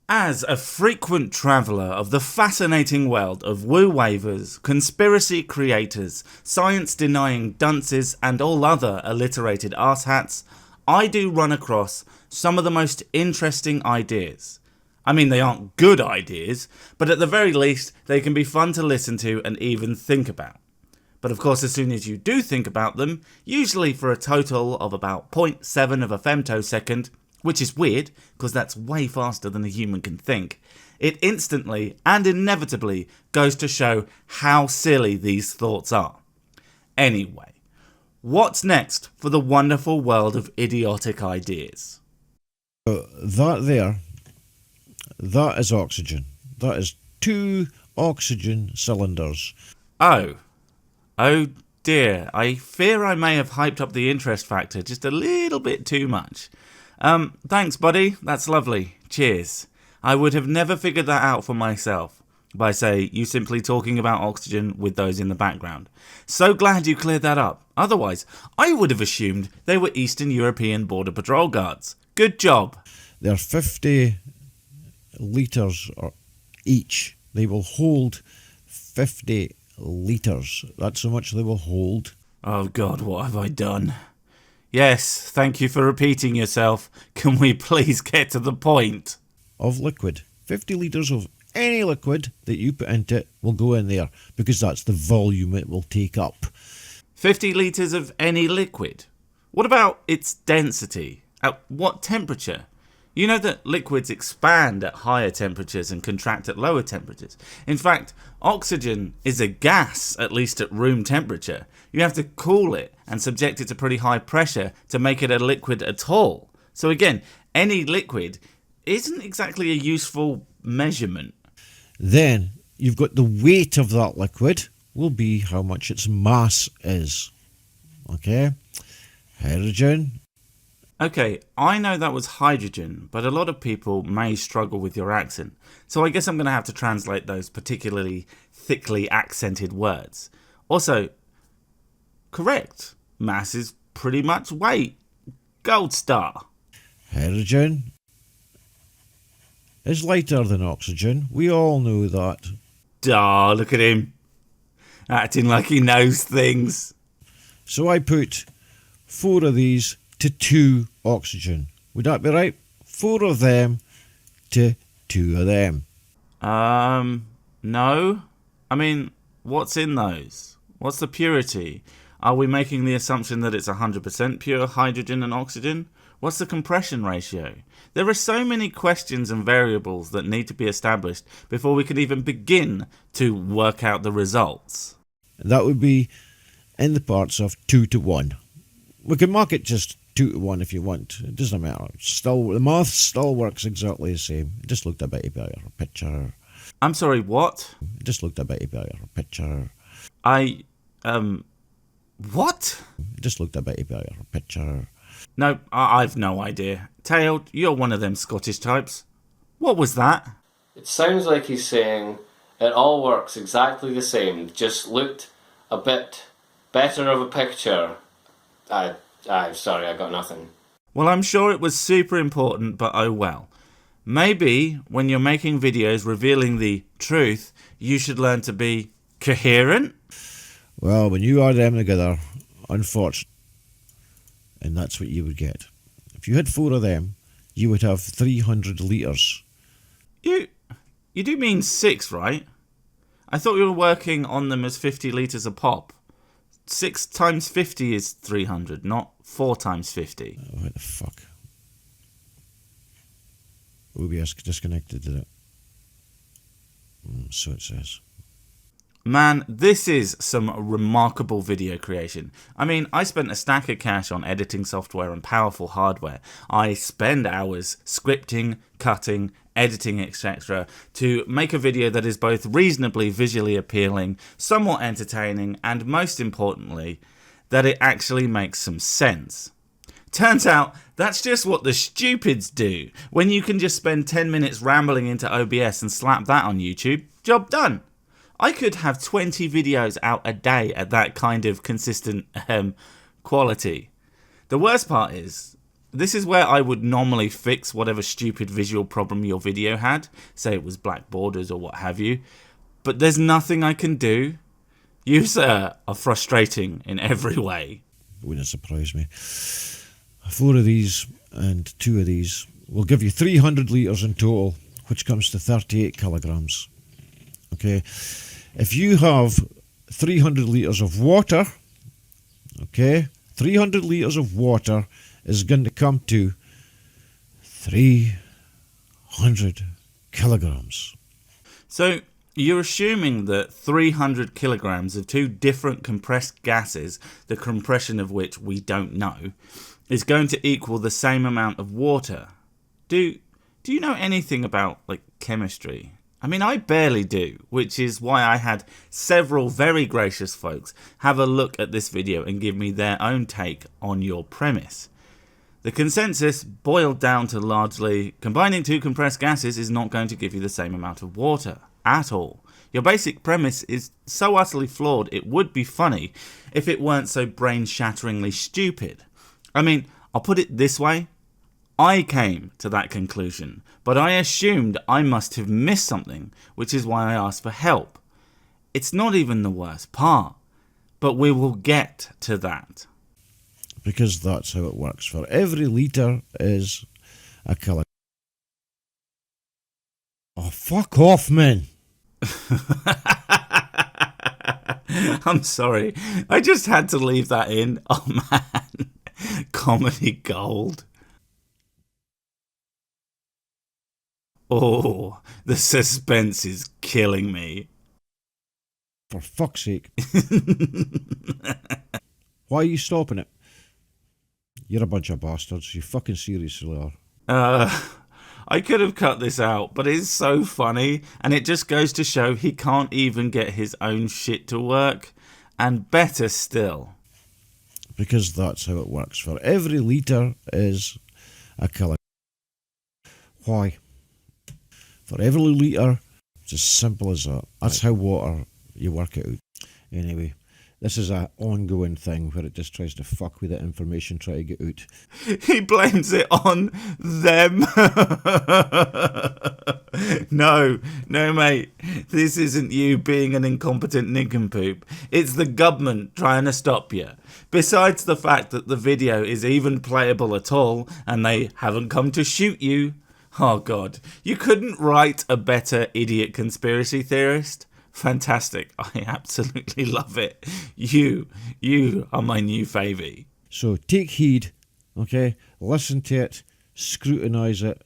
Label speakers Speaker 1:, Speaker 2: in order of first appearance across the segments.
Speaker 1: As a frequent traveller of the fascinating world of woo-wavers, conspiracy creators, science-denying dunces and all other alliterated arse-hats, I do run across some of the most interesting ideas. I mean, they aren't good ideas, but at the very least they can be fun to listen to and even think about. But of course, as soon as you do think about them, usually for a total of about 0.7 of a femtosecond, which is weird, because that's way faster than a human can think, it instantly and inevitably goes to show how silly these thoughts are. Anyway, what's next for the wonderful world of idiotic ideas?
Speaker 2: That is oxygen. That is 2 oxygen cylinders.
Speaker 1: Oh dear, I fear I may have hyped up the interest factor just a little bit too much. Thanks buddy, that's lovely, cheers. I would have never figured that out for myself by, say, you simply talking about oxygen with those in the background. So glad you cleared that up, otherwise I would have assumed they were Eastern European Border Patrol guards. Good job.
Speaker 2: They're 50 litres each. They will hold 50 litres. That's how much they will hold.
Speaker 1: Oh God, what have I done? Yes, thank you for repeating yourself. Can we please get to the point?
Speaker 2: Of liquid. 50 litres of any liquid that you put into it will go in there, because that's the volume it will take up.
Speaker 1: 50 litres of any liquid? What about its density? At what temperature? You know that liquids expand at higher temperatures and contract at lower temperatures. In fact, oxygen is a gas, at least at room temperature. You have to cool it and subject it to pretty high pressure to make it a liquid at all. So again, any liquid isn't exactly a useful measurement.
Speaker 2: Then you've got the weight of that liquid will be how much its mass is. Okay? Hydrogen.
Speaker 1: Okay, I know that was hydrogen, but a lot of people may struggle with your accent, so I guess I'm going to have to translate those particularly thickly accented words. Also, correct, mass is pretty much weight. Gold star.
Speaker 2: Hydrogen is lighter than oxygen. We all know that.
Speaker 1: Ah, look at him, acting like he knows things.
Speaker 2: So I put 4 of these to 2 oxygen. Would that be right? 4 of them to 2 of them.
Speaker 1: No. I mean, what's in those? What's the purity? Are we making the assumption that it's 100% pure hydrogen and oxygen? What's the compression ratio? There are so many questions and variables that need to be established before we can even begin to work out the results.
Speaker 2: That would be in the parts of 2 to 1. We can mark it just 2 to 1 if you want. It doesn't matter. Still, the math still works exactly the same. It just looked a bit better picture.
Speaker 1: I'm sorry, what?
Speaker 2: It just looked a bit better picture.
Speaker 1: What?
Speaker 2: It just looked a bit better picture.
Speaker 1: No, I've no idea. Tailed, you're one of them Scottish types. What was that?
Speaker 3: It sounds like he's saying it all works exactly the same, just looked a bit better of a picture. Sorry, I got nothing.
Speaker 1: Well, I'm sure it was super important, but oh well. Maybe when you're making videos revealing the truth, you should learn to be coherent?
Speaker 2: Well, when you add them together, unfortunately, and that's what you would get. If you had 4 of them, you would have 300 litres.
Speaker 1: You do mean 6, right? I thought you were working on them as 50 litres a pop. 6 times 50 is 300, not 4 times 50.
Speaker 2: Oh, what the fuck? OBS disconnected, did it? So it says.
Speaker 1: Man, this is some remarkable video creation. I mean, I spent a stack of cash on editing software and powerful hardware. I spend hours scripting, cutting, editing, etc. to make a video that is both reasonably visually appealing, somewhat entertaining, and most importantly, that it actually makes some sense. Turns out, that's just what the stupids do. When you can just spend 10 minutes rambling into OBS and slap that on YouTube, job done. I could have 20 videos out a day at that kind of consistent quality. The worst part is, this is where I would normally fix whatever stupid visual problem your video had, say it was black borders or what have you, but there's nothing I can do. You, sir, are frustrating in every way.
Speaker 2: Wouldn't surprise me. 4 of these and 2 of these will give you 300 litres in total, which comes to 38 kilograms. Okay, if you have 300 litres of water, okay, 300 litres of water is going to come to 300 kilograms.
Speaker 1: So you're assuming that 300 kilograms of 2 different compressed gases, the compression of which we don't know, is going to equal the same amount of water. Do you know anything about chemistry? I mean, I barely do, which is why I had several very gracious folks have a look at this video and give me their own take on your premise. The consensus boiled down to largely combining 2 compressed gases is not going to give you the same amount of water at all. Your basic premise is so utterly flawed it would be funny if it weren't so brain-shatteringly stupid. I mean, I'll put it this way. I came to that conclusion, but I assumed I must have missed something, which is why I asked for help. It's not even the worst part, but we will get to that.
Speaker 2: Because that's how it works. For every litre is a kilogram. Oh, fuck off, man.
Speaker 1: I'm sorry. I just had to leave that in. Oh, man. Comedy gold. Oh, the suspense is killing me.
Speaker 2: For fuck's sake. Why are you stopping it? You're a bunch of bastards. You fucking seriously are.
Speaker 1: I could have cut this out, but it's so funny, and it just goes to show he can't even get his own shit to work. And better still.
Speaker 2: Because that's how it works. For every litre is a kilogram. Why? For every litre, it's as simple as that. That's how water, you work it out. Anyway, this is an ongoing thing where it just tries to fuck with the information, try to get out.
Speaker 1: He blames it on them. No, mate. This isn't you being an incompetent nincompoop. It's the government trying to stop you. Besides the fact that the video is even playable at all and they haven't come to shoot you. Oh God, you couldn't write a better idiot conspiracy theorist? Fantastic. I absolutely love it. You are my new favy.
Speaker 2: So take heed, okay? Listen to it, scrutinise it,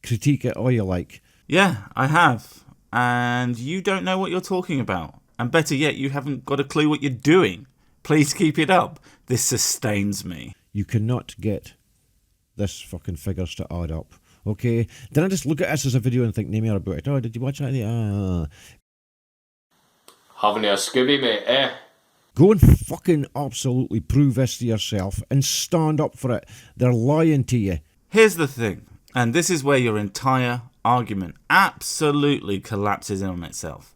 Speaker 2: critique it all you like.
Speaker 1: Yeah, I have. And you don't know what you're talking about. And better yet, you haven't got a clue what you're doing. Please keep it up. This sustains me.
Speaker 2: You cannot get this fucking figures to add up. Okay, then I just look at this as a video and think, name me about it. Oh, did you watch that?
Speaker 3: Having a Scooby, mate, eh?
Speaker 2: Go and fucking absolutely prove this to yourself and stand up for it. They're lying to you.
Speaker 1: Here's the thing, and this is where your entire argument absolutely collapses in on itself.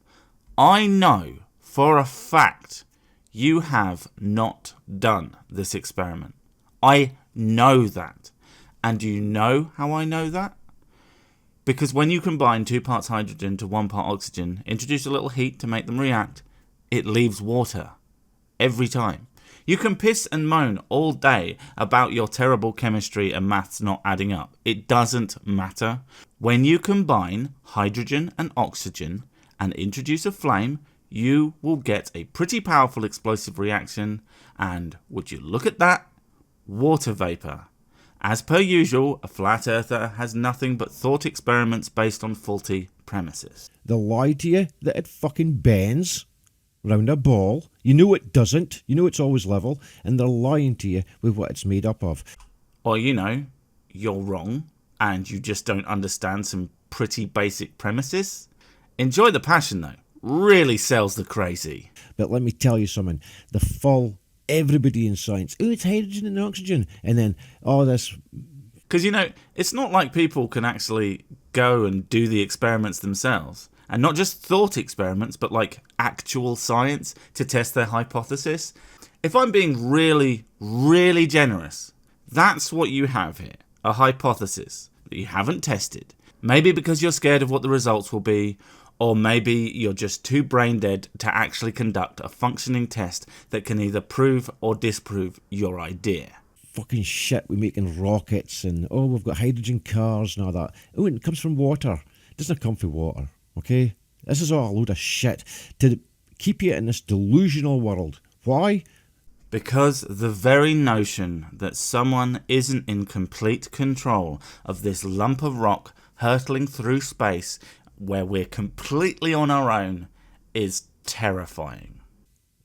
Speaker 1: I know for a fact you have not done this experiment. I know that. And do you know how I know that? Because when you combine 2 parts hydrogen to 1 part oxygen, introduce a little heat to make them react, it leaves water. Every time. You can piss and moan all day about your terrible chemistry and maths not adding up. It doesn't matter. When you combine hydrogen and oxygen and introduce a flame, you will get a pretty powerful explosive reaction. And would you look at that? Water vapour. As per usual, a flat earther has nothing but thought experiments based on faulty premises.
Speaker 2: They'll lie to you that it fucking bends round a ball. You know it doesn't. You know it's always level. And they're lying to you with what it's made up of.
Speaker 1: Or, you're wrong and you just don't understand some pretty basic premises. Enjoy the passion, though. Really sells the crazy.
Speaker 2: But let me tell you something. The full... Everybody in science, oh, it's hydrogen and oxygen, and then all this.
Speaker 1: Because, it's not like people can actually go and do the experiments themselves. And not just thought experiments, but actual science to test their hypothesis. If I'm being really, really generous, That's what you have here, a hypothesis that you haven't tested. Maybe because you're scared of what the results will be, or maybe you're just too brain dead to actually conduct a functioning test that can either prove or disprove your idea.
Speaker 2: Fucking shit, we're making rockets and, oh, we've got hydrogen cars and all that. Oh, and it comes from water. It doesn't come from water, okay? This is all a load of shit to keep you in this delusional world. Why?
Speaker 1: Because the very notion that someone isn't in complete control of this lump of rock hurtling through space where we're completely on our own is terrifying.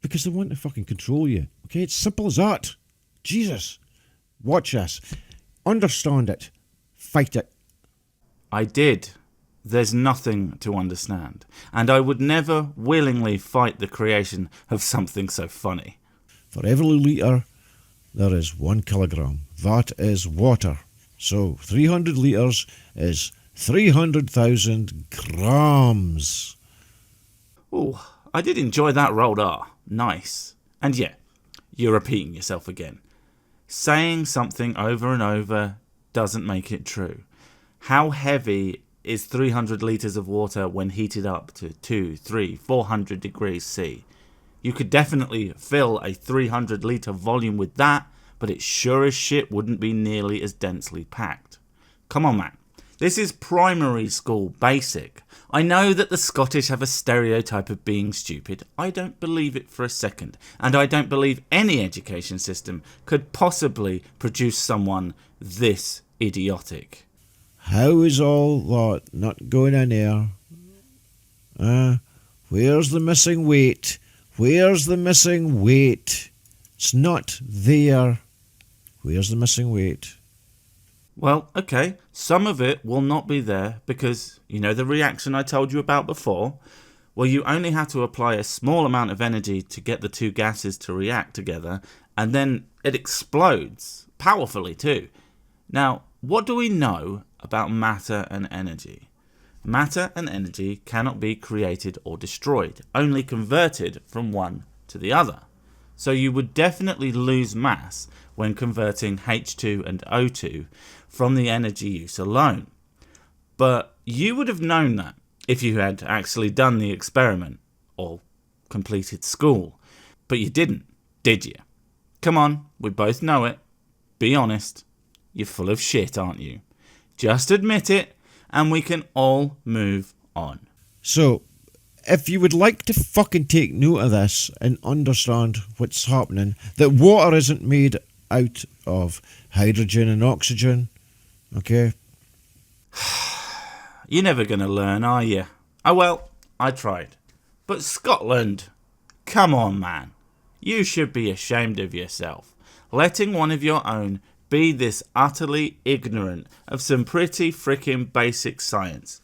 Speaker 2: Because they want to fucking control you, okay? It's simple as that. Jesus. Watch this. Understand it. Fight it.
Speaker 1: I did. There's nothing to understand, and I would never willingly fight the creation of something so funny.
Speaker 2: For every litre, there is 1 kilogram. That is water. So 300 litres is 300,000 grams.
Speaker 1: Oh, I did enjoy that rolled R. Nice. And yeah, you're repeating yourself again. Saying something over and over doesn't make it true. How heavy is 300 litres of water when heated up to 2, 3, 400 degrees C? You could definitely fill a 300 litre volume with that, but it sure as shit wouldn't be nearly as densely packed. Come on, man. This is primary school basic. I know that the Scottish have a stereotype of being stupid. I don't believe it for a second. And I don't believe any education system could possibly produce someone this idiotic.
Speaker 2: How is all that not going in there? Where's the missing weight? Where's the missing weight? It's not there. Where's the missing weight?
Speaker 1: Well, okay, some of it will not be there because, you know the reaction I told you about before? Well, you only have to apply a small amount of energy to get the two gases to react together, and then it explodes, powerfully too. Now, what do we know about matter and energy? Matter and energy cannot be created or destroyed, only converted from one to the other. So you would definitely lose mass when converting H2 and O2 from the energy use alone. But you would have known that if you had actually done the experiment or completed school. But you didn't, did you? Come on, we both know it. Be honest. You're full of shit, aren't you? Just admit it, and we can all move on.
Speaker 2: So, if you would like to fucking take note of this and understand what's happening, that water isn't made out of hydrogen and oxygen, okay?
Speaker 1: You're never going to learn, are you? Oh well, I tried. But Scotland, come on, man. You should be ashamed of yourself. Letting one of your own be this utterly ignorant of some pretty frickin' basic science.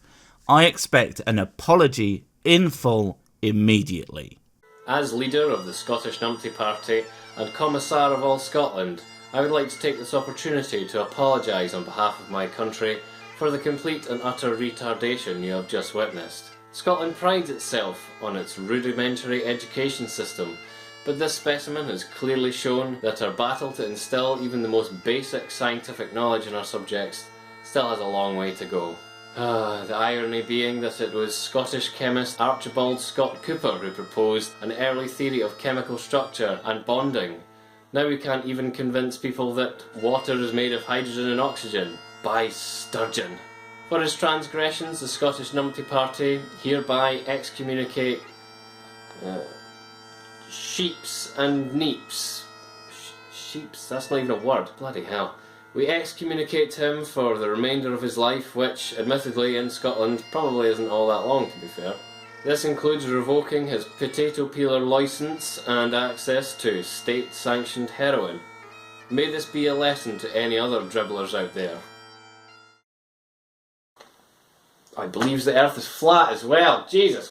Speaker 1: I expect an apology in full immediately.
Speaker 3: As leader of the Scottish Numpty Party and Commissar of all Scotland, I would like to take this opportunity to apologise on behalf of my country for the complete and utter retardation you have just witnessed. Scotland prides itself on its rudimentary education system, but this specimen has clearly shown that our battle to instil even the most basic scientific knowledge in our subjects still has a long way to go. The irony being that it was Scottish chemist Archibald Scott Cooper who proposed an early theory of chemical structure and bonding. Now we can't even convince people that water is made of hydrogen and oxygen. By Sturgeon. For his transgressions, the Scottish Numpty Party hereby excommunicate sheeps and neeps. Sheeps? That's not even a word. Bloody hell. We excommunicate him for the remainder of his life, which, admittedly, in Scotland, probably isn't all that long, to be fair. This includes revoking his potato peeler licence and access to state-sanctioned heroin. May this be a lesson to any other dribblers out there. I believe the earth is flat as well, Jesus!